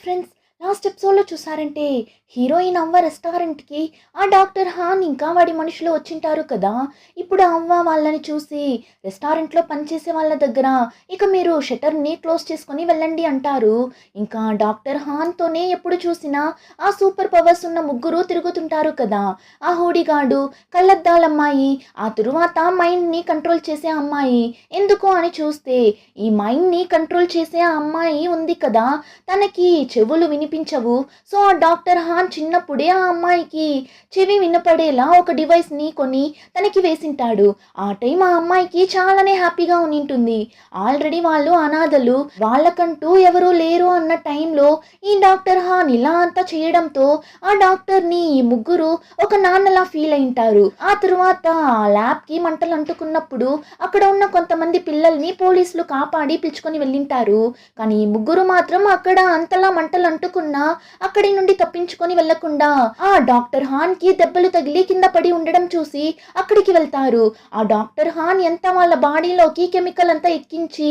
Friends, last ఎపిసోడ్లో చూసారంటే heroine అవ్వ రెస్టారెంట్కి ఆ డాక్టర్ హాన్ ఇంకా వాడి మనుషులు వచ్చింటారు కదా. ఇప్పుడు అవ్వ వాళ్ళని చూసి రెస్టారెంట్లో పనిచేసే వాళ్ళ దగ్గర ఇక మీరు షట్టర్ని క్లోజ్ చేసుకొని వెళ్ళండి అంటారు. ఇంకా డాక్టర్ హాన్తోనే ఎప్పుడు చూసినా ఆ సూపర్ పవర్స్ ఉన్న ముగ్గురు తిరుగుతుంటారు కదా. ఆ హూడిగాడు, కళ్ళద్దాలమ్మాయి, ఆ తరువాత మైండ్ని కంట్రోల్ చేసే అమ్మాయి. ఎందుకు అని చూస్తే ఈ మైండ్ని కంట్రోల్ చేసే ఆ అమ్మాయి ఉంది కదా, తనకి చెవులు వినిపించవు. సో ఆ డాక్టర్ హాన్ చిన్నప్పుడే ఆ అమ్మాయికి చెవి వినపడేలా ఒక డివైస్ని కొని తనకి వేసింటాడు. ఆ టైం ఆ అమ్మాయికి చాలానే హ్యాపీగా ఉనింటుంది. ఆల్రెడీ వాళ్ళు అనాథలు, వాళ్ళకంటూ ఎవరూ లేరు అన్న టైంలో ఈ డాక్టర్ హాన్ ఇలా అంతా చేయడంతో ఆ డాక్టర్ని ఈ ముగ్గురు ఒక నాన్నలా ఫీల్ అయింటారు. ఆ తరువాత ఆ ల్యాబ్కి మంటలు అంటుకున్నప్పుడు అక్కడ ఉన్న కొంతమంది పిల్లల్ని పోలీసులు కాపాడి పిలుచుకొని వెళ్ళింటారు. కానీ ఈ ముగ్గురు మాత్రం అక్కడ అంతలా మంటలు అంటుకున్నా అక్కడి నుండి తప్పించుకొని వెళ్లకుండా ఆ డాక్టర్ హాన్ కి దెబ్బలు తగిలి కింద పడి ఉండడం చూసి అక్కడికి వెళ్తారు. ఆ డాక్టర్ హాన్ ఎంత వాళ్ళ బాడీలోకి కెమికల్ అంతా ఎక్కించి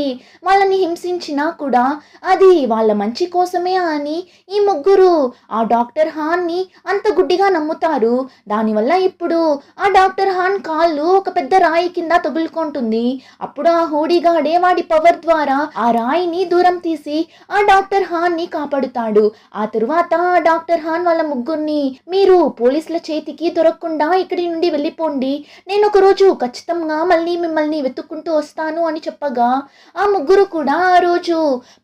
వాళ్ళని హింసించినా కూడా అది వాళ్ళ మంచి కోసమే అని ఈ ముగ్గురు ఆ డాక్టర్ హాన్ ని అంత గుడ్డిగా నమ్ముతారు. దానివల్ల ఇప్పుడు ఆ డాక్టర్ హాన్ కాళ్ళు ఒక పెద్ద రాయి కింద తగులుకుంటుంది. అప్పుడు ఆ హూడిగాడే వాడి పవర్ ద్వారా ఆ రాయిని దూరం తీసి ఆ డాక్టర్ హాన్ ని కాపాడుతాడు. ఆ తరువాత ఆ డాక్టర్ హాన్ వాళ్ళ ముగ్గురిని, మీరు పోలీసుల చేతికి దొరకకుండా ఇక్కడి నుండి వెళ్ళిపోండి, నేను ఒక రోజు ఖచ్చితంగా మళ్ళీ మిమ్మల్ని వెతుక్కుంటూ వస్తాను అని చెప్పగా ఆ ముగ్గురు కూడా ఆ రోజు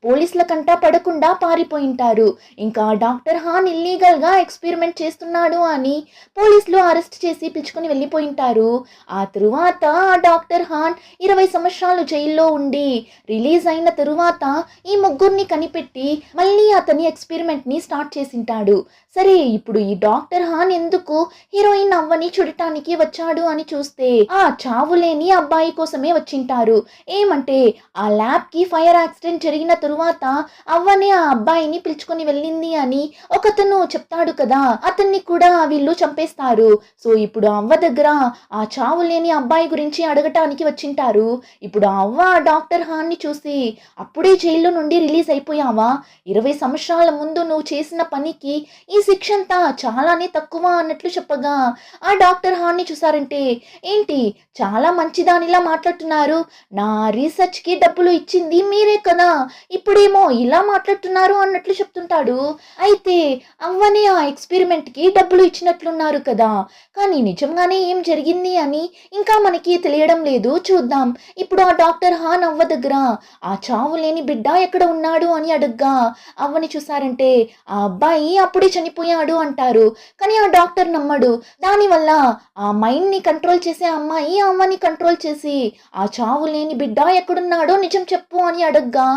పోలీసుల కంట పడకుండా పారిపోయింటారు. ఇంకా డాక్టర్ హాన్ ఇల్లీగల్ గా ఎక్స్పెరిమెంట్ చేస్తున్నాడు అని పోలీసులు అరెస్ట్ చేసి పిలుచుకొని వెళ్ళిపోయింటారు. ఆ తరువాత ఆ డాక్టర్ హాన్ 20 సంవత్సరాలు జైల్లో ఉండి రిలీజ్ అయిన తరువాత ఈ ముగ్గురిని కనిపెట్టి మళ్ళీ అతని ఎక్స్పెరిమెంట్ ని స్టార్ట్ చేసింటాడు. సరే, ఇప్పుడు ఈ డాక్టర్ హాన్ ఎందుకు హీరోయిన్ అవ్వని చూడటానికి వచ్చాడు అని చూస్తే ఆ చావులేని అబ్బాయి కోసమే వచ్చింటారు. ఏమంటే ఆ ల్యాబ్ కి ఫైర్ యాక్సిడెంట్ జరిగిన తరువాత అవ్వనే ఆ అబ్బాయిని పిలుచుకొని వెళ్ళింది అని ఒకతను చెప్తాడు కదా, అతన్ని కూడా వీళ్ళు చంపేస్తారు. సో ఇప్పుడు అవ్వ దగ్గర ఆ చావులేని అబ్బాయి గురించి అడగటానికి వచ్చింటారు. ఇప్పుడు ఆ అవ్వ డాక్టర్ హాన్ ని చూసి, అప్పుడే జైల్లో నుండి రిలీజ్ అయిపోయావా, 20 సంవత్సరాల ముందు నువ్వు చేసిన పనికి ఈ శిక్ష అంతా చాలానే తక్కువ అన్నట్లు చెప్పగా ఆ డాక్టర్ హాన్ ని చూసారంటే, ఏంటి చాలా మంచిదానిలా మాట్లాడుతున్నారు, నా రీసెర్చ్ కి డబ్బులు ఇచ్చింది మీరే కదా, ఇప్పుడేమో ఇలా మాట్లాడుతున్నారు అన్నట్లు చెప్తుంటాడు. అయితే అవ్వనే ఆ ఎక్స్పెరిమెంట్ కి డబ్బులు ఇచ్చినట్లున్నారు కదా, కానీ నిజంగానే ఏం జరిగింది అని ఇంకా మనకి తెలియడం లేదు, చూద్దాం. ఇప్పుడు ఆ డాక్టర్ హాన్ అవ్వ దగ్గర ఆ చావు లేని బిడ్డ ఎక్కడ ఉన్నాడు అని అడగ్గా అవ్వని చూసారంటే, ఆ అబ్బాయి అప్పుడే చనిపోయాడు అంటారు. కానీ ఆ డాక్టర్ నమ్మడు. దానివల్ల ఆ మైండ్ ని కంట్రోల్ చేసే అమ్మాయి అవ్వని కంట్రోల్ చేసి ఆ చావు లేని బిడ్డ ఎక్కడున్నాడో నిజం చెప్పు అని అడగ్గా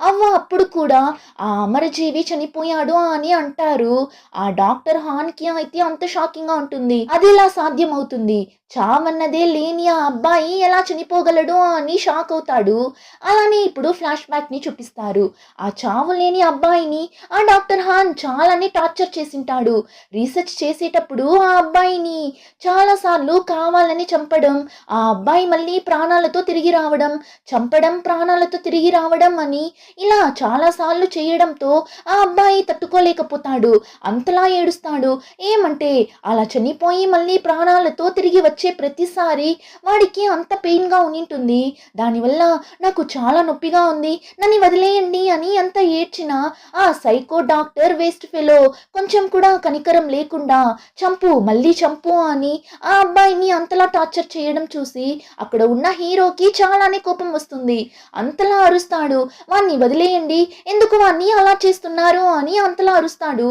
అవ్వ అప్పుడు కూడా ఆ అమరజీవి చనిపోయాడు అని అంటారు. ఆ డాక్టర్ హాన్ కి అయితే అంత షాకింగ్ గా ఉంటుంది. అది ఎలా సాధ్యం అవుతుంది, చావన్నదే లేని ఆ అబ్బాయి ఎలా చనిపోగలడు అని షాక్ అవుతాడు. అలానే ఇప్పుడు ఫ్లాష్ బ్యాక్ ని చూపిస్తారు. ఆ చావు లేని అబ్బాయిని ఆ డాక్టర్ హాన్ చాలానే టార్చర్ చేసింటాడు. రీసెర్చ్ చేసేటప్పుడు ఆ అబ్బాయిని చాలా సార్లు కావాలని చంపడం, ఆ అబ్బాయి మళ్ళీ ప్రాణాలతో తిరిగి రావడం, చంపడం, ప్రాణాలతో తిరిగి రావడం అని ఇలా చాలా సార్లు చేయడంతో ఆ అబ్బాయి తట్టుకోలేకపోతాడు. అంతలా ఏడుస్తాడు. ఏమంటే అలా చనిపోయి మళ్ళీ ప్రాణాలతో తిరిగి వచ్చే ప్రతిసారి వాడికి అంత పెయిన్ గా ఉనింటుంది. దానివల్ల నాకు చాలా నొప్పిగా ఉంది, నన్ను వదిలేయండి అని ఎంత ఏడ్చినా ఆ సైకో డాక్టర్ వేస్ట్ ఫెలో కొంచెం కూడా కనికరం లేకుండా చంపు, మళ్ళీ చంపు అని ఆ అబ్బాయిని అంతలా టార్చర్ చేయడం చూసి అక్కడ ఉన్న హీరోకి చాలానే కోపం వస్తుంది. అంతలా అరుస్తాడు, వాణ్ణి వదిలేయండి, ఎందుకు వాణ్ణి అలా చేస్తున్నారు అని అంతలా అరుస్తాడు.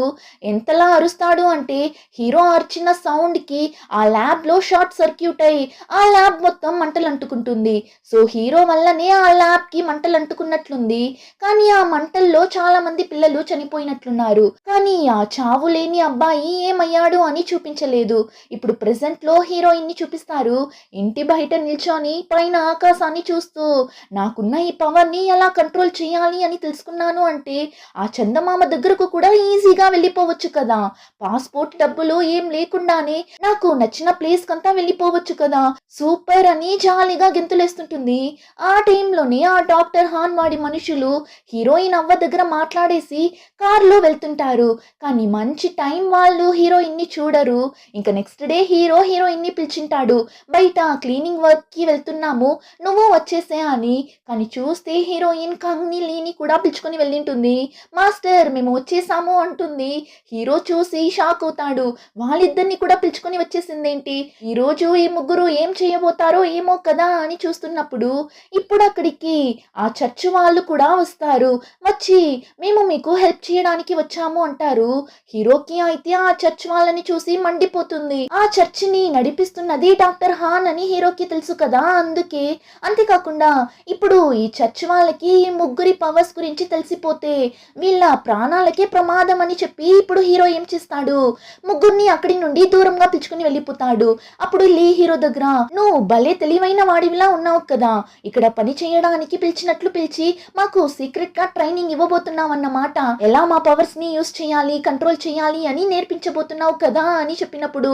ఎంతలా అరుస్తాడు అంటే హీరో అరిచిన సౌండ్ కి ఆ ల్యాబ్ లో షార్ట్ సర్క్యూట్ అయి ఆ ల్యాబ్ మొత్తం మంటలు అంటుకుంటుంది. సో హీరో వల్లనే ఆ ల్యాబ్ కి మంటలు అంటుకున్నట్లుంది. కానీ ఆ మంటల్లో చాలా మంది పిల్లలు చనిపోయినట్లున్నారు. కానీ ఆ చావు లేని అబ్బాయి ఏమయ్యాడు అని చూపించలేదు. ఇప్పుడు ప్రెసెంట్ లో హీరోయిన్ ని చూపిస్తారు. ఇంటి బయట నిల్చొని పైన ఆకాశాన్ని చూస్తూ, నాకున్న ఈ పవర్ ని ఎలా కంట్రోల్ చేయాలి అని తెలుసుకున్నాను అంటే ఆ చందమామ దగ్గరకు కూడా ఈజీగా వెళ్ళిపోవచ్చు కదా, పాస్పోర్ట్ డబ్బులు ఏం లేకుండానే నాకు నచ్చిన ప్లేస్ కంతా వెళ్ళిపోవచ్చు కదా, సూపర్ అని జాలీగా గెంతులేస్తుంటుంది. ఆ టైంలోనే ఆ డాక్టర్ హాన్ వాడి మనుషులు హీరోయిన్ అవ్వ దగ్గర మాట్లాడేసి కారులో వెళ్తుంటారు. కానీ మంచి టైం వాళ్ళు హీరోయిన్ని చూడరు. ఇంకా నెక్స్ట్ డే హీరోయిన్ని పిలిచింటాడు. బయట క్లీనింగ్ వర్క్కి వెళ్తున్నాము, నువ్వు వచ్చేసే అని. కానీ చూస్తే హీరోయిన్ కంగిలీని కూడా పిలుచుకొని వెళ్ళింటుంది. మాస్టర్ మేము వచ్చేసాము అంటుంది. హీరో చూసి షాక్ అవుతాడు. వాళ్ళిద్దరిని కూడా పిలుచుకొని వచ్చేసిందేంటి, ఈరోజు ఈ ముగ్గురు ఏం చేయబోతారో ఏమో కదా అని చూస్తున్నప్పుడు ఇప్పుడు అక్కడికి ఆ చర్చ్ వాళ్ళు కూడా వస్తారు. వచ్చి మేము మీకు హెల్ప్ చేయడానికి వచ్చాము అంటారు. హీరోకి అయితే ఆ చర్చ్ వాళ్ళని చూసి మండిపోతుంది. ఆ చర్చిని నడిపిస్తున్నది డాక్టర్ హాన్ అని హీరోకి తెలుసు కదా, అందుకే. అంతేకాకుండా ఇప్పుడు ఈ చర్చ్ వాళ్ళకి ఈ ముగ్గురి పవర్స్ గురించి తెలిసిపోతే వీళ్ళ ప్రాణాలకే ప్రమాదం అని చెప్పి ఇప్పుడు హీరో ఏం చేస్తాడు, ముగ్గురిని అక్కడి నుండి దూరంగా పిలుచుకుని వెళ్ళిపోతాడు. అప్పుడు లీ హీరో దగ్గర, నువ్వు భలే తెలివైన వాడివిలా ఉన్నావు కదా, ఇక్కడ పని చేయడానికి పిలిచినట్లు పిలిచి మాకు సీక్రెట్ గా ట్రైనింగ్ ఇవ్వబోతున్నావు అన్నమాట. ఎలా మా పవర్స్ ని యూస్ చేయాలి, కంట్రోల్ చేయాలి అని నేర్పించబోతున్నావు కదా అని చెప్పినప్పుడు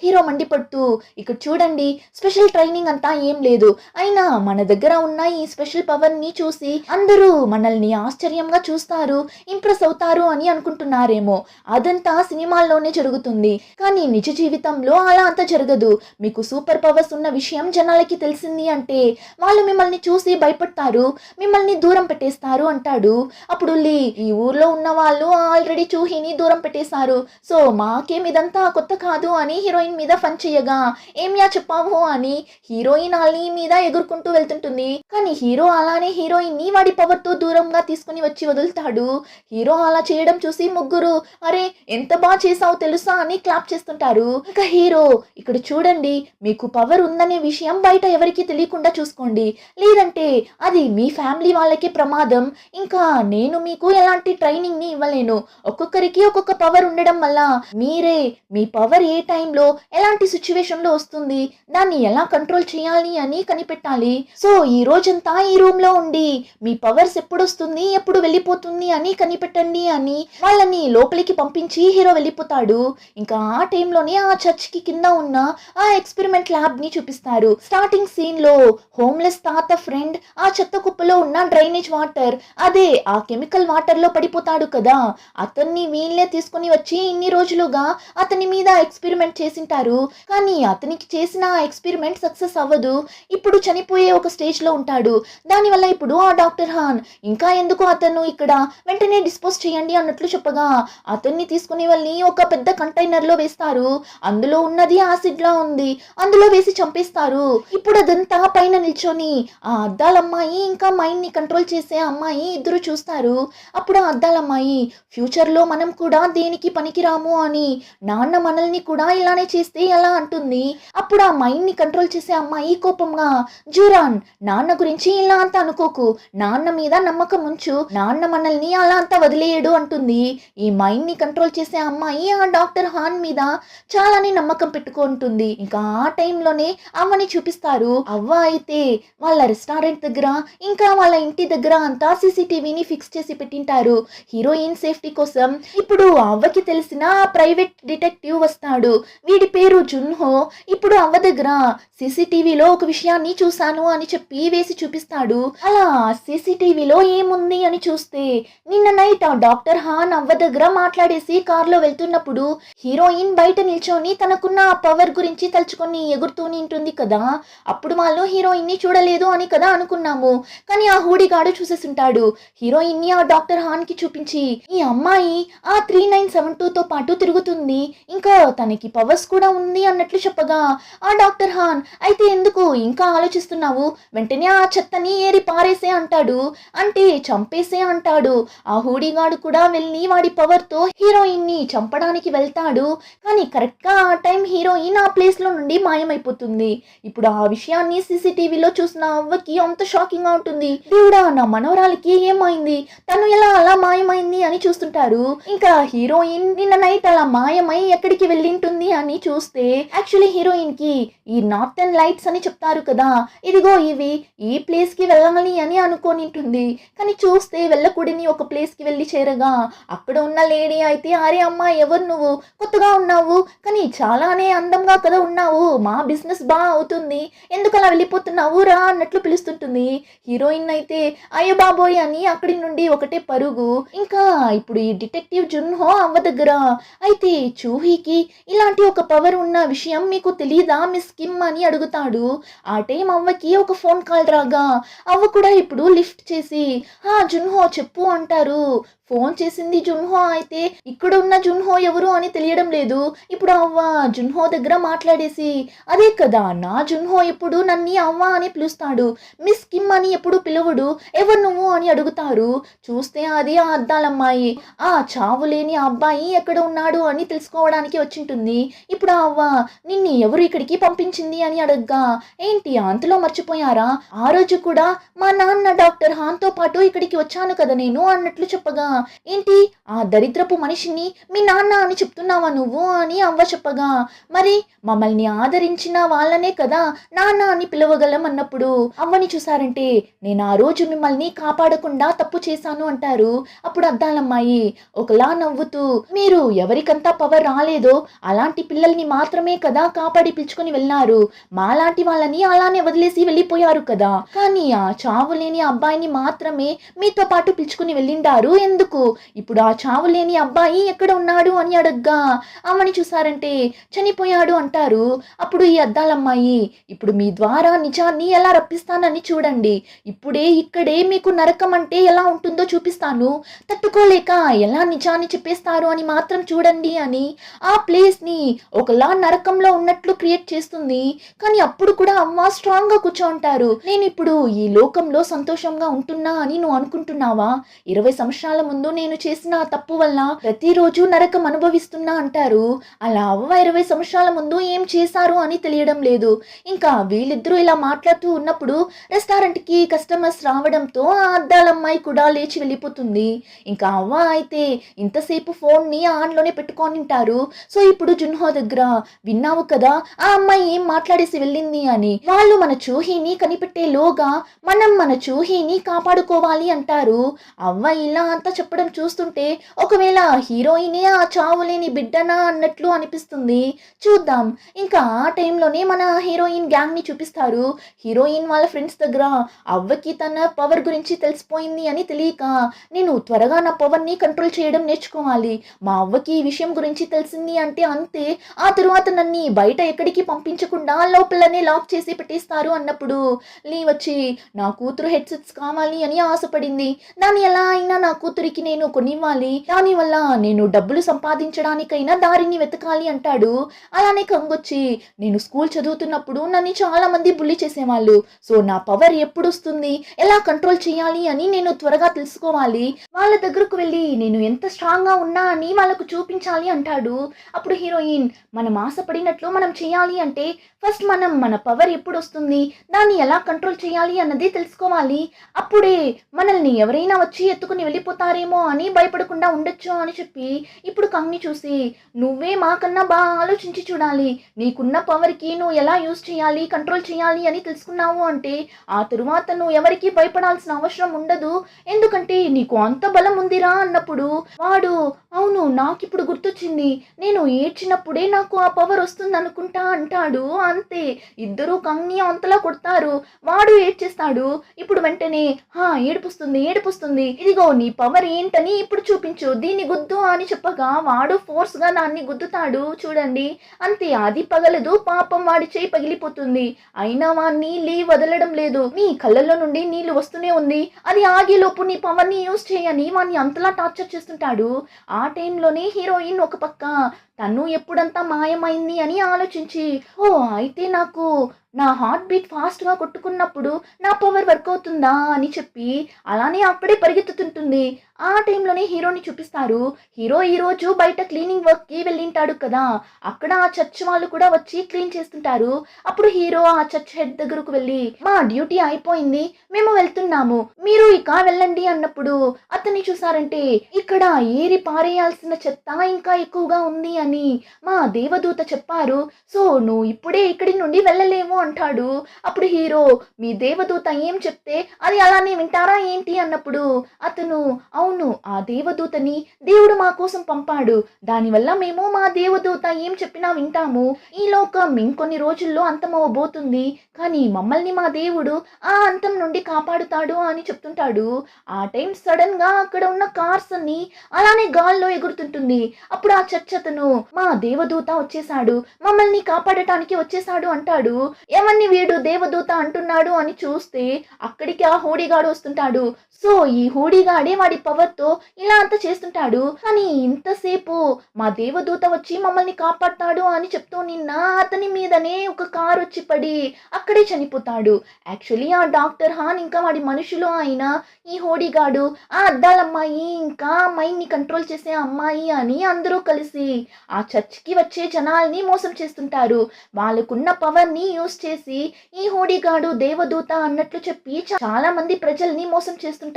హీరో మండిపడుతూ, ఇక్కడ చూడండి స్పెషల్ ట్రైనింగ్ అంతా ఏం లేదు, అయినా మన దగ్గర ఉన్న ఈ స్పెషల్ పవర్ ని చూసి అందరూ మనల్ని ఆశ్చర్యంగా చూస్తారు, ఇంప్రెస్ అవుతారు అని అనుకుంటున్నారేమో. అదంతా సినిమాల్లోనే జరుగుతుంది, కానీ నిజ జీవితంలో అలా అంతా జరగదు. మీకు సూపర్ పవర్స్ ఉన్న విషయం జనాలకి తెలిసింది అంటే వాళ్ళు మిమ్మల్ని చూసి భయపడతారు, మిమ్మల్ని దూరం పెట్టేస్తారు అంటాడు. అప్పుడు లీ, ఈ ఊర్లో ఉన్న వాళ్ళు ఆల్రెడీ చూహిని దూరం పెట్టేశారు, సో మాకేం ఇదంతా కొత్త కాదు అని హీరోయిన్ మీద ఫన్ చేయగా, ఏమియా చెప్పావు అని హీరోయిన్ అలీ మీద ఎగురుకుంటూ వెళ్తుంటుంది. కానీ హీరో అలానే హీరోయిన్ ని వాడి పవర్ తో దూరంగా తీసుకుని వచ్చి వదులుతాడు. హీరో అలా చేయడం చూసి ముగ్గురు, అరే ఎంత బాగా చేసావు తెలుసా అని క్లాప్ చేస్తుంటారు. ఇంకా హీరో, ఇక్కడ చూడండి మీకు పవర్ ఉందనే విషయం బయట ఎవరికి తెలియకుండా చూసుకోండి, లేదంటే అది మీ ఫ్యామిలీ వాళ్ళకే ప్రమాదం. ఇంకా నేను మీకు ఎలాంటి ట్రైనింగ్ ని ఇవ్వలేను. ఒక్కొక్కరికి ఒక్కొక్క పవర్ ఉండడం వల్ల మీరే మీ పవర్ ఏ టైంలో ఎలాంటి సిచ్యువేషన్ లో వస్తుంది, దాన్ని ఎలా కంట్రోల్ చేయాలి అని కనిపెట్టాలి. సో ఈ రోజంతా ఈ రూమ్ లో ఉండి మీ పవర్స్ ఎప్పుడు వస్తుంది ఎప్పుడు వెళ్ళిపోతుంది అని కనిపెట్టండి అని వాళ్ళని లోపలికి పంపించి హీరో వెళ్ళిపోతాడు. ఇంకా ఆ టైంలోనే ఆ చర్చ్ కి కింద ఉన్న ఆ ఎక్స్పెరిమెంట్ ల్యాబ్ ని చూపిస్తారు. స్టార్టింగ్ సీన్ లో హోమ్లెస్ తాత ఫ్రెండ్ ఆ చెత్త కుప్పలో ఉన్న డ్రైనేజ్ వాటర్, అదే ఆ కెమికల్ వాటర్ లో పడిపోతాడు కదా, అతన్ని వీళ్ళే తీసుకుని వచ్చి ఇన్ని రోజులుగా అతని మీద ఎక్స్పెరిమెంట్ చేసింటారు. కానీ అతనికి చేసిన ఆ ఎక్స్పెరిమెంట్ సక్సెస్ అవ్వదు. ఇప్పుడు చనిపోయే ఒక స్టేజ్ లో ఉంటాడు. దానివల్ల ఇప్పుడు ఆ డాక్టర్ హాన్, ఇంకా ఎందుకు అతను ఇక్కడ, వెంటనే డిస్పోజ్ చేయండి అన్నట్లు చెప్పగా అతన్ని తీసుకుని వెళ్ళి ఒక పెద్ద కంటైనర్ లో వేస్తారు. అందులో ఉన్నది యాసిడ్ లా ఉంది, అందులో వేసి చంపేస్తారు. ఇప్పుడు అదంతా పైన నిల్చొని ఆ అద్దాల అమ్మాయి ఇంకా మైండ్ ని కంట్రోల్ చేసే అమ్మాయి ఇద్దరు చూస్తారు. అప్పుడు ఆ అద్దాల అమ్మాయి, ఫ్యూచర్ లో మనం కూడా దేనికి పనికిరాము అని, నాన్న మనల్ని కూడా ఇలానే చేస్తే ఎలా అంటుంది. అప్పుడు ఆ మైండ్ ని కంట్రోల్ చేసే అమ్మాయి కోపంగా, జూరాన్ నాన్న గురించి ఇలా అంతా అనుకోకు, నాన్న మీద నమ్మకం ఉంచు, నాన్న మనల్ని అలా అంతా వదిలేయడు అంటుంది. ఈ మైండ్ ని కంట్రోల్ చేసే అమ్మాయి ఆ డాక్టర్ హాన్ మీద చాలానే నమ్మకం పెట్టుకుంటుంది. ఇంకా ఆ టైంలోనే అవ్వని చూపిస్తారు. అవ్వ అయితే వాళ్ళ రెస్టారెంట్ దగ్గర ఇంకా వాళ్ళ ఇంటి దగ్గర అంతా సీసీటీవీని ఫిక్స్ చేసి పెట్టింటారు హీరోయిన్ సేఫ్టీ కోసం. ఇప్పుడు అవ్వకి తెలిసిన ప్రైవేట్ డిటెక్టివ్ వస్తాడు, వీడి పేరు జున్హో. ఇప్పుడు అవ్వ దగ్గర సీసీటీవీలో ఒక విషయాన్ని చూశాను అని చెప్పి వేసి చూపిస్తాడు. అలా సీసీటీవీలో ఏముంది అని చూస్తే నిన్న నైట్ ఆ డాక్టర్ హాన్ అవ్వ దగ్గర మాట్లాడేసి కార్లో వెళ్తున్నప్పుడు హీరోయిన్ బయట నిల్చొని తనకున్న ఆ పవర్ గురించి తలుచుకొని ఎగురుతూనే ఉంటుంది కదా, అప్పుడు వాళ్ళు హీరోయిన్ ని చూడలేదు అని కదా అనుకున్నాము. కానీ ఆ హూడిగాడు చూసేసింటాడు హీరోయిన్ ని ఆ డాక్టర్ హాన్ కి చూపించి, ఈ అమ్మాయి ఆ 3972 తో పాటు తిరుగుతుంది, ఇంకా తనకి పవర్స్ కూడా ఉంది అన్నట్లు చెప్పగా ఆ డాక్టర్ హాన్, అయితే ఎందుకు ఇంకా ఆలోచిస్తున్నావు, వెంటనే ఆ చెత్తని ఏరి పారేసే అంటాడు, అంటే చంపేసే అంటాడు. ఆ హూడిగాడు కూడా వెళ్ళి వాడి పవర్ తో హీరోయిన్ ని చంపడానికి వెళ్తాడు. కానీ కరెక్ట్ గా ఆ టైం హీరోయిన్ ఆ ప్లేస్ లో నుండి మాయమైపోతుంది. ఇప్పుడు ఆ విషయాన్ని సీసీటీవీలో చూసిన అవ్వకి అంత షాకింగ్ గా ఉంటుంది. దేవుడా, నా మనవరాలికి ఏమైంది, తను ఎలా అలా మాయమైంది అని చూస్తుంటారు. ఇంకా హీరోయిన్ నిన్న నైట్ అలా మాయమై ఎక్కడికి వెళ్ళింటుంది అని చూస్తే యాక్చువల్లీ హీరోయిన్ కి ఈ నార్థన్ లైట్స్ అని చెప్తారు కదా, ఇదిగో ఇవి ఈ ప్లేస్ కి వెళ్ళాలి అని అనుకోనింటుంది. కానీ చూస్తే వెళ్ళకూడని ఒక ప్లేస్ కి వెళ్ళి చేరగా అక్కడ ఉన్న లేడీ అయితే, అరే అమ్మా ఎవరు నువ్వు, కొత్తగా ఉన్నావు కానీ చాలానే అందంగా కదా ఉన్నావు, మా బిజినెస్ బాగా అవుతుంది, ఎందుకు అలా వెళ్ళిపోతున్నావు రా అన్నట్లు పిలుస్తుంటుంది. హీరోయిన్ అయితే అయ్యో బాబోయ్ అని అక్కడి నుండి ఒకటే పరుగు. ఇంకా ఇప్పుడు ఈ డిటెక్టివ్ జున్హో అవ్వ దగ్గర, అయితే చూహీకి ఇలాంటి ఒక పవర్ ఉన్న విషయం మీకు తెలీదా మిస్ కిమ్ అని అడుగుతాడు. ఆ టైం అవ్వకి ఒక ఫోన్ కాల్ రాగా అవ్వ కూడా ఇప్పుడు లిఫ్ట్ చేసి జున్హో చెప్పు అంటారు. ఫోన్ చేసింది జున్హో అయితే ఇక్కడ ఉన్న జున్హో ఎవరు అని తెలియడం లేదు. ఇప్పుడు అవ్వ జున్హో దగ్గర మాట్లాడేసి, అదే కదా నా జున్హో ఎప్పుడు నన్ని అవ్వ అని పిలుస్తాడు, మిస్ కిమ్ అని ఎప్పుడు పిలవడు, ఎవరు నువ్వు అని అడుగుతారు. చూస్తే అది ఆ అద్దాలమ్మాయి. ఆ చావు లేని అబ్బాయి ఎక్కడ ఉన్నాడు అని తెలుసుకోవడానికి వచ్చింటుంది. ఇప్పుడు ఆ అవ్వ నిన్ను ఎవరు ఇక్కడికి పంపించింది అని అడగ్గా, ఏంటి అంతలో మర్చిపోయారా, ఆ రోజు కూడా మా నాన్న డాక్టర్ హాన్తో పాటు ఇక్కడికి వచ్చాను కదా నేను అన్నట్లు చెప్పగా, ఏంటి ఆ దరిద్రపు మనిషిని మీ నాన్న అని చెప్తున్నావా నువ్వు అని అవ్వ చెప్పగా, మరి మమ్మల్ని ఆదరించిన వాళ్ళనే కదా నాన్న అని పిలవగలం అన్నప్పుడు అవ్వని చూసారంటే, నేను ఆ రోజు మిమ్మల్ని కాపాడకుండా తప్పు చేశాను అంటారు. అప్పుడు అద్దాలమ్మాయి ఒకలా నవ్వుతూ, మీరు ఎవరికంతా పవర్ రాలేదో అలాంటి పిల్లల్ని మాత్రమే కదా కాపాడి పిలుచుకొని వెళ్ళారు, మాలాంటి వాళ్ళని అలానే వదిలేసి వెళ్ళిపోయారు కదా, కానీ ఆ చావు లేని అబ్బాయిని మాత్రమే మీతో పాటు పిలుచుకుని వెళ్ళిండారు ఎందుకు, ఇప్పుడు ఆ చావు లేని అబ్బాయి ఎక్కడ ఉన్నాడు అని అడగ్గా అమ్మని చూసారంటే చనిపోయాడు అంటారు. అప్పుడు ఈ అద్దాలమ్మాయి, ఇప్పుడు మీ ద్వారా నిజాన్ని ఎలా రప్పిస్తానని చూడండి, ఇప్పుడే ఇక్కడే మీకు నరకం అంటే ఎలా ఉంటుందో చూపిస్తాను, తట్టుకోలేక ఎలా నిజాన్ని చెప్పేస్తారు అని మాత్రం చూడండి అని ఆ ప్లేస్ ని ఒకలా నరకంలో ఉన్నట్లు క్రియేట్ చేస్తుంది. కానీ అప్పుడు కూడా అమ్మ స్ట్రాంగ్ గా కూర్చోంటారు. నేను ఇప్పుడు ఈ లోకంలో సంతోషంగా ఉంటున్నా అని నువ్వు అనుకుంటున్నావా, 20 సంవత్సరాల ముందు నేను చేసిన ఆ తప్పు వల్ల ప్రతిరోజు నరకం అనుభవిస్తున్నా అంటారు. అలా అవ్వ 20 సంవత్సరాల ముందు ఏం చేశారు అని తెలియడం లేదు. ఇంకా వీళ్ళిద్దరూ ఇలా మాట్లాడుతూ ఉన్నప్పుడు రెస్టారెంట్ కి కస్టమర్స్ రావడంతో ఆ అద్దాలమ్మాయి కూడా లేచి వెళ్ళిపోతుంది. ఇంకా అవ్వ అయితే ఇంతసేపు ఫోన్ ని ఆన్ లోనే పెట్టుకొని ఉంటారు. సో ఇప్పుడు జున్హో దగ్గర, విన్నావు కదా ఆ అమ్మాయి ఏం మాట్లాడేసి వెళ్ళింది అని, వాళ్ళు మన చూహీని కనిపెట్టే లోగా మనం మన చూహీని కాపాడుకోవాలి అంటారు. అవ్వ ఇలా అంతా చెప్పడం చూస్తుంటే ఒకవేళ హీరోయినే ఆ చావులేని బిడ్డనా అన్నట్లు అనిపిస్తుంది. చూద్దాం. ఇంకా ఆ టైంలోనే మన హీరోయిన్ గ్యాంగ్ ని చూపిస్తారు. హీరోయిన్ వాళ్ళ ఫ్రెండ్స్ దగ్గర అవ్వకి తన పవర్ గురించి తెలిసిపోయింది అని తెలియక, నేను త్వరగా నా పవర్ ని కంట్రోల్ చేయడం నేర్చుకోవాలి, మా అవ్వకి ఈ విషయం గురించి తెలిసింది అంటే అంతే, ఆ తరువాత నన్ను బయట ఎక్కడికి పంపించకుండా లోపలనే లాక్ చేసి పెట్టేస్తారు అన్నప్పుడు లీ వచ్చి, నా కూతురు హెడ్సెట్స్ కావాలి అని ఆశపడింది, దాన్ని ఎలా అయినా నా కూతురికి నేను కొనివ్వాలి, దానివల్ల నేను డబ్బులు సంపాదించడానికైనా దారిని వెతకాలి అంటాడు. అలానే కంగొచ్చి, నేను స్కూల్ చదువుతున్నప్పుడు నన్ను చాలా మంది బుల్లి చేసేవాళ్ళు, సో నా పవర్ ఎప్పుడు వస్తుంది, ఎలా కంట్రోల్ చేయాలి అని నేను త్వరగా తెలుసుకోవాలి, వాళ్ళ దగ్గరకు వెళ్ళి నేను ఎంత స్ట్రాంగ్ గా ఉన్నా అని వాళ్ళకు చూపించాలి అంటాడు. అప్పుడు హీరోయిన్, మనం ఆశపడినట్లు మనం చేయాలి అంటే ఫస్ట్ మనం మన పవర్ ఎప్పుడు వస్తుంది, దాన్ని ఎలా కంట్రోల్ చేయాలి అన్నది తెలుసుకోవాలి, అప్పుడే మనల్ని ఎవరైనా వచ్చి ఎత్తుకుని వెళ్ళిపోతారేమో అని భయపడకుండా ఉండొచ్చు అని చెప్పి ఇప్పుడు కంగ్ని చూసి, నువ్వే మాకన్నా బాగా ఆలోచించి చూడాలి, నీకున్న పవర్కి నువ్వు ఎలా యూజ్ చేయాలి కంట్రోల్ చేయాలి అని తెలుసుకున్నావు అంటే ఆ తరువాత నువ్వు ఎవరికి భయపడాల్సిన అవసరం ఉండదు, ఎందుకంటే నీకు అంత బలం ఉందిరా అన్నప్పుడు వాడు, అవును నాకు ఇప్పుడు గుర్తొచ్చింది, నేను ఏడ్చినప్పుడే నాకు ఆ పవర్ వస్తుంది అనుకుంటా అంటాడు. అంతే, ఇద్దరు కంగ్ని అంతలా కొడతారు, వాడు ఏడ్చేస్తాడు. ఇప్పుడు వెంటనే ఏడుపుస్తుంది ఏడుపుస్తుంది, ఇదిగో నీ పవర్ ఏంటని ఇప్పుడు చూపించు, దీన్ని గుద్దు అని చెప్పగా వాడు ఫోర్స్ గా దాన్ని గుద్దుతాడు. చూడండి, అంతే, అది పగలదు, పాపం వాడి చేయి పగిలిపోతుంది, అయినా వాడిని లీ వదలడం లేదు, నీ కళ్ళల్లో నుండి నీళ్లు వస్తూనే ఉంది, అది ఆగేలోపు నీ పవర్ ని యూజ్ చేయని వాడిని అంతలా టార్చర్ చేస్తుంటాడు. ఆ టైంలోనే హీరోయిన్ ఒక పక్క తను ఎప్పుడంతా మాయమైంది అని ఆలోచించి, అయితే నాకు నా హార్ట్ బీట్ ఫాస్ట్గా కొట్టుకున్నప్పుడు నా పవర్ వర్క్ అవుతుందా అని చెప్పి అలానే అక్కడే పరిగెత్తుతుంటుంది. ఆ టైంలోనే హీరోని చూపిస్తారు. హీరో ఈరోజు బయట క్లీనింగ్ వర్క్కి వెళ్ళింటాడు కదా, అక్కడ ఆ చర్చ్ వాళ్ళు కూడా వచ్చి క్లీన్ చేస్తుంటారు. అప్పుడు హీరో ఆ చర్చ్ హెడ్ దగ్గరకు వెళ్ళి, మా డ్యూటీ అయిపోయింది, మేము వెళ్తున్నాము, మీరు ఇక వెళ్ళండి అన్నప్పుడు అతన్ని చూసారంటే ఇక్కడ ఏరి పారేయాల్సిన చెత్త ఇంకా ఎక్కువగా ఉంది అని మా దేవదూత చెప్పారు, సో నువ్వు ఇప్పుడే ఇక్కడి నుండి వెళ్ళలేము అంటాడు. అప్పుడు హీరో మీ దేవదూత ఏం చెప్తే అది అలానే వింటారా ఏంటి అన్నప్పుడు అతను అవును ఆ దేవదూతని దేవుడు మా కోసం పంపాడు. దానివల్ల మేము మా దేవదూత ఏం చెప్పినా వింటాము. ఈ లోకం ఇంకొన్ని రోజుల్లో అంతమవబోతుంది. కానీ మమ్మల్ని మా దేవుడు ఆ అంతం నుండి కాపాడుతాడు అని చెప్తుంటాడు. ఆ టైం సడన్ గా అక్కడ ఉన్న కార్స్ అన్ని అలానే గాల్లో ఎగురుతుంటుంది. అప్పుడు ఆ చర్చ్ అతను మా దేవదూత వచ్చేసాడు, మమ్మల్ని కాపాడటానికి వచ్చేసాడు అంటాడు. ఏమన్ని వీడు దేవదూత అంటున్నాడు అని చూస్తే అక్కడికి ఆ హూడిగాడు వస్తుంటాడు. సో ఈ హూడిగాడే వాడి పవర్ తో ఇలా అంతా చేస్తుంటాడు. కానీ ఇంతసేపు మా దేవదూత వచ్చి మమ్మల్ని కాపాడతాడు అని చెప్తూ నిన్న అతని మీదనే ఒక కార్ వచ్చి పడి అక్కడే చనిపోతాడు. యాక్చువల్లీ ఆ డాక్టర్ హాన్ ఇంకా వాడి మనుషులు అయిన ఈ హోడిగాడు ఆ అద్దాలమ్మాయి ఇంకా మైండ్ ని కంట్రోల్ చేసే అమ్మాయి అని అందరూ కలిసి ఆ చర్చ్కి వచ్చే జనాల్ని మోసం చేస్తుంటారు. వాళ్ళకున్న పవర్ ని యూస్ చేసి ఈ హూడిగాడు దేవదూత అన్నట్లు చెప్పి చాలా మంది ప్రజల్ని మోసం చేస్తుంటారు.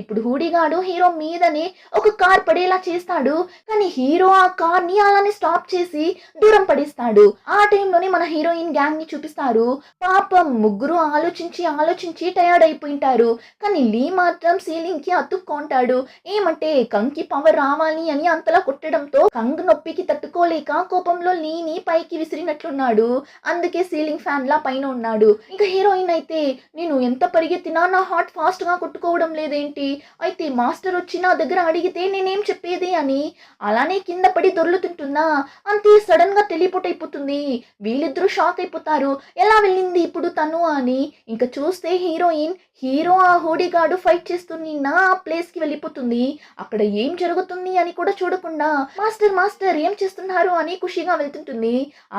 ఇప్పుడు హూడిగాడు హీరో మీదనే ఒక కార్ పడేలా చేస్తాడు. కానీ హీరో ఆ కార్ ని అలానే స్టాప్ చేసి దూరం పడేస్తాడు. ఆ టైంలోనే మన హీరోయిన్ గ్యాంగ్ ని చూపిస్తారు. పాపం ముగ్గురు ఆలోచించి ఆలోచించి టయర్డ్ అయిపోయింటారు. కానీ లీ మాత్రం సీలింగ్ కి అతుక్కుంటాడు. ఏమంటే కంకి పవర్ రావాలి అని అంతలా కొట్టడంతో కంగ్ నొప్పికి తట్టుకోలేక కోపంలో లీని పైకి విసిరినట్లున్నాడు. అందుకే సీలింగ్ ఫ్యాన్ లా పైన ఉన్నాడు. ఇంకా హీరోయిన్ అయితే నేను ఎంత పరిగెత్తినా నా హార్ట్ ఫాస్ట్ గా కొట్టుకోవడం లేదేంటి, అయితే మాస్టర్ వచ్చి నా దగ్గర అడిగితే నేనేం చెప్పేది అని అలానే కింద పడి దొర్లుతుంటున్నా. అంతే సడన్ గా టెలిపోర్ట్ అయిపోతుంది. వీళ్ళిద్దరూ షాక్ అయిపోతారు. ఎలా వెళ్ళింది ఇప్పుడు తను అని. ఇంకా చూస్తే హీరో ఆ హోడీగాడు ఫైట్ చేస్తున్న ఆ ప్లేస్ కి వెళ్ళిపోతుంది. అక్కడ ఏం జరుగుతుంది అని కూడా చూడకుండా మాస్టర్ మాస్టర్ ఏం చేస్తున్నారు అని ఖుషిగా వెళ్తుంటుంది.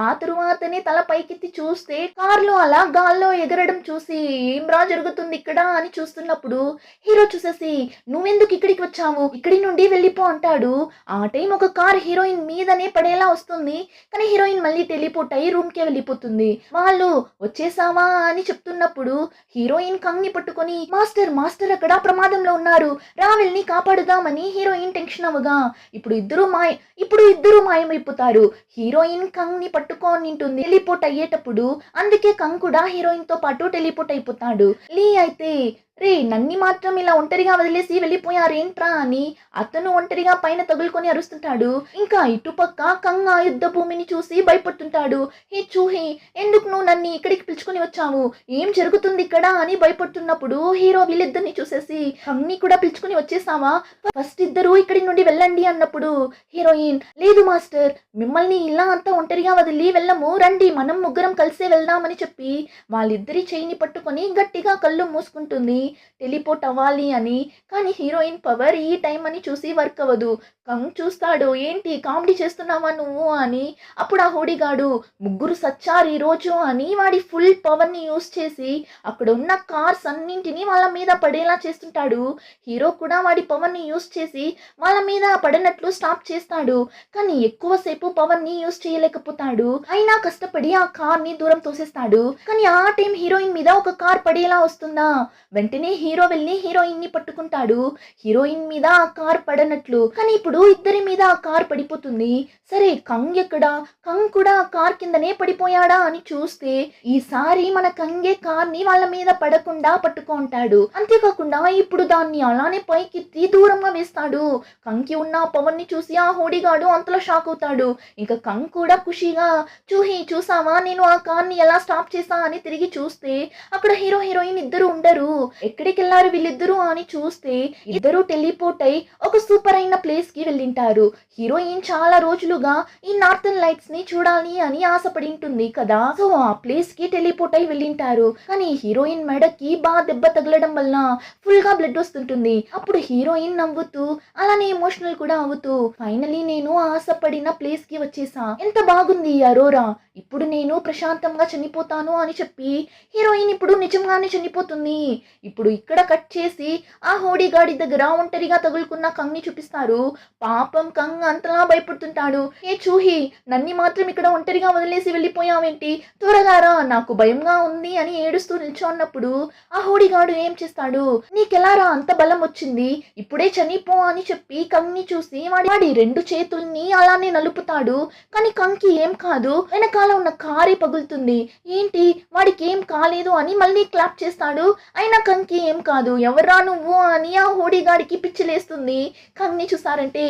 ఆ తరువాతనే తల పైకెత్తి చూస్తే కార్లో అలా గాల్లో ఎగరడం చూసి ఏం రా జరుగుతుంది ఇక్కడ అని చూస్తున్నప్పుడు హీరో చూసేసి నువ్వెందుకు ఇక్కడికి వచ్చావు, ఇక్కడి నుండి వెళ్ళిపో అంటాడు. ఆ టైం ఒక కార్ హీరోయిన్ మీదనే పడేలా వస్తుంది. కానీ హీరోయిన్ మళ్ళీ టెలిపోర్ట్ అయ్యి రూమ్ కే వెళ్ళిపోతుంది. వాళ్ళు వచ్చేసావా అని చెప్తున్నప్పుడు హీరోయిన్ కంగ్ని పట్టుకొని మాస్టర్ మాస్టర్ అక్కడ ప్రమాదంలో ఉన్నారు, రా వెళ్ళి కాపాడుదామని హీరోయిన్ టెన్షన్ అవ్వగా ఇప్పుడు ఇద్దరు మాయమైపోతారు. హీరోయిన్ కంగ్ ని పట్టుకొని ఉంటుంది టెలిపోర్ట్ అయ్యేటప్పుడు. అందుకే కంగ్ కూడా హీరోయిన్ తో పాటు టెలిపోర్ట్ అయిపోతాడు. లీ అయితే రే నన్ని మాత్రం ఇలా ఒంటరిగా వదిలేసి వెళ్ళిపోయారేంట్రా అని అతను ఒంటరిగా పైన తగులుకొని అరుస్తుంటాడు. ఇంకా ఇటుపక్క కంగ్ ఆ యుద్ధ భూమిని చూసి భయపడుతుంటాడు. హే చూహి ఎందుకు నువ్వు నన్ను ఇక్కడికి పిలుచుకొని వచ్చావు, ఏం జరుగుతుంది ఇక్కడ అని భయపడుతున్నప్పుడు హీరో వీళ్ళిద్దరిని చూసేసి కంగ్ ని కూడా పిలుచుకొని వచ్చేసావా, ఫస్ట్ ఇద్దరు ఇక్కడి నుండి వెళ్ళండి అన్నప్పుడు హీరోయిన్ లేదు మాస్టర్ మిమ్మల్ని ఇలా అంతా ఒంటరిగా వదిలి వెళ్ళము, రండి మనం ముగ్గురం కలిసే వెళ్దామని చెప్పి వాళ్ళిద్దరి చేయిని పట్టుకొని గట్టిగా కళ్ళు మూసుకుంటుంది టెలిపోర్ట్ అవ్వాలి అని. కానీ హీరోయిన్ పవర్ ఈ టైం అని చూసి వర్క్ అవ్వదు. కంగ్ చూస్తాడు ఏంటి కామెడీ చేస్తున్నావా నువ్వు అని. అప్పుడు ఆ హోడిగాడు ముగ్గురు సచ్చారు ఈ రోజు అని వాడి ఫుల్ పవర్ ని యూస్ చేసి అక్కడ ఉన్న కార్స్ అన్నింటినీ వాళ్ళ మీద పడేలా చేస్తుంటాడు. హీరో కూడా వాడి పవర్ ని యూస్ చేసి వాళ్ళ మీద పడినట్లు స్టాప్ చేస్తాడు. కానీ ఎక్కువసేపు పవర్ ని యూస్ చేయలేకపోతాడు. అయినా కష్టపడి ఆ కార్ ని దూరం తోసేస్తాడు. కానీ ఆ టైం హీరోయిన్ మీద ఒక కార్ పడేలా వస్తుందా, వెంటనే హీరో వెళ్ళి హీరోయిన్ ని పట్టుకుంటాడు. హీరోయిన్ మీద ఆ కార్ పడనట్లు. కానీ ఇప్పుడు ఇద్దరి మీద ఆ కార్ పడిపోతుంది. సరే కంగ్ ఎక్కడా, కంగ్ కూడా ఆ కార్ కిందనే పడిపోయాడా అని చూస్తే ఈసారి మన కంగే కార్ ని వాళ్ళ మీద పడకుండా పట్టుకుంటాడు. అంతేకాకుండా ఇప్పుడు దాన్ని అలానే పైకి దూరంగా వేస్తాడు. కంకి ఉన్న పవర్ ని చూసి ఆ హోడిగాడు అంతలో షాక్ అవుతాడు. ఇంకా కంగ్ కూడా ఖుషిగా చూహి చూసావా నేను ఆ కార్ ని ఎలా స్టాప్ చేసా అని తిరిగి చూస్తే అక్కడ హీరో హీరోయిన్ ఇద్దరు ఉండరు. ఎక్కడికి వెళ్ళారు వీళ్ళిద్దరూ అని చూస్తే ఇద్దరు టెలిపోర్ట్ అయి ఒక సూపర్ అయిన ప్లేస్ కి వెళ్ళింటారు. హీరోయిన్ చాలా రోజులుగా ఈ నార్థన్ లైట్స్ ని చూడాలి అని ఆశపడి ఉంటుంది కదా. సో ఆ ప్లేస్ కి టెలిపోర్ట్ అయి వెళ్ళింటారు. కానీ హీరోయిన్ మెడకి బాగా దెబ్బ తగలడం వల్ల ఫుల్ గా బ్లడ్ వస్తుంటుంది. అప్పుడు హీరోయిన్ నవ్వుతూ అలానే ఎమోషనల్ కూడా అవుతూ ఫైనలీ నేను ఆశపడిన ప్లేస్ కి వచ్చేసా, ఎంత బాగుంది అరోరా, ఇప్పుడు నేను ప్రశాంతంగా చనిపోతాను అని చెప్పి హీరోయిన్ ఇప్పుడు నిజంగానే చనిపోతుంది. ఇప్పుడు ఇక్కడ కట్ చేసి ఆ హోడీగాడి దగ్గర ఒంటరిగా తగులుకున్న కంగ్ని చూపిస్తారు. పాపం కంగ్ అంతలా భయపడుతుంటాడు. ఏ చూహి, నన్ని మాత్రం ఇక్కడ ఒంటరిగా వదిలేసి వెళ్ళిపోయావేంటి, త్వరగా రా, నాకు భయంగా ఉంది అని ఏడుస్తూ నిల్చోన్నప్పుడు ఆ హోడీగాడు ఏం చేస్తాడు, నీకెలారా అంత బలం వచ్చింది, ఇప్పుడే చనిపో అని చెప్పి కంగ్ని చూసి వాడి 2 చేతుల్ని అలానే నలుపుతాడు. కానీ కంగ్కి ఏం కాదు, వెనకాల ఉన్న కారే పగులుతుంది. ఏంటి, వాడికి ఏం కాలేదు అని మళ్ళీ క్లాప్ చేస్తాడు. అయినా కంగ్కి ఏం కాదు. ఎవర్రా నువ్వు అని ఆ హోడీగాడికి పిచ్చిలేస్తుంది. కంగ్ని చూసారంటే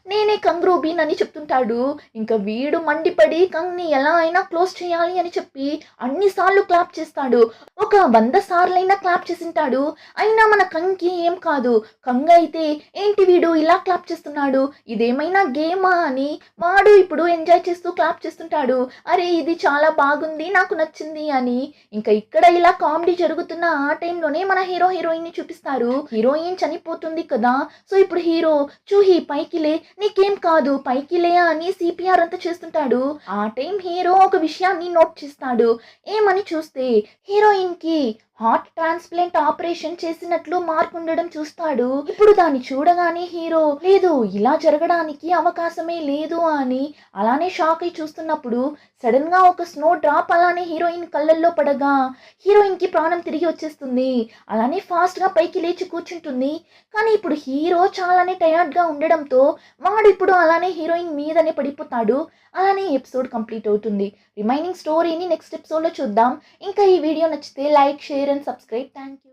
నేనే కంగ్ రూబిన్ అని చెప్తుంటాడు. ఇంకా వీడు మండిపడి కంగ్ని ఎలా అయినా క్లోజ్ చేయాలి అని చెప్పి అన్నిసార్లు క్లాప్ చేస్తాడు. ఒక 100 సార్లైనా క్లాప్ చేసింటాడు. అయినా మన కంగ్కి ఏం కాదు. కంగ్ అయితే ఏంటి వీడు ఇలా క్లాప్ చేస్తున్నాడు, ఇదేమైనా గేమా అని వాడు ఇప్పుడు ఎంజాయ్ చేస్తూ క్లాప్ చేస్తుంటాడు. అరే ఇది చాలా బాగుంది, నాకు నచ్చింది అని. ఇంకా ఇక్కడ ఇలా కామెడీ జరుగుతున్న ఆ టైంలోనే మన హీరోయిన్ ని చూపిస్తారు. హీరోయిన్ చనిపోతుంది కదా, సో ఇప్పుడు హీరో చూహి పైకిలే, నీకేం కాదు, పైకిలే అని సిపిఆర్ అంతా చేస్తుంటాడు. ఆ టైం హీరో ఒక విషయాన్ని నోట్ చేస్తాడు. ఏమని చూస్తే హీరోయిన్ కి హార్ట్ ట్రాన్స్ప్లాంట్ ఆపరేషన్ చేసినట్లు మార్క్ ఉండడం చూస్తాడు. ఇప్పుడు దాన్ని చూడగానే హీరో లేదు, ఇలా జరగడానికి అవకాశమే లేదు అని అలానే షాక్ అయి చూస్తున్నప్పుడు సడన్ గా ఒక స్నో డ్రాప్ అలానే హీరోయిన్ కళ్ళల్లో పడగా హీరోయిన్ కి ప్రాణం తిరిగి వచ్చేస్తుంది. అలానే ఫాస్ట్ గా పైకి లేచి కూర్చుంటుంది. కానీ ఇప్పుడు హీరో చాలానే టయర్డ్ గా ఉండడంతో వాడు ఇప్పుడు అలానే హీరోయిన్ మీదనే పడిపోతాడు. అలానే ఎపిసోడ్ కంప్లీట్ అవుతుంది. రిమైనింగ్ స్టోరీని నెక్స్ట్ ఎపిసోడ్లో చూద్దాం. ఇంకా ఈ వీడియో నచ్చితే like, share and subscribe. Thank you.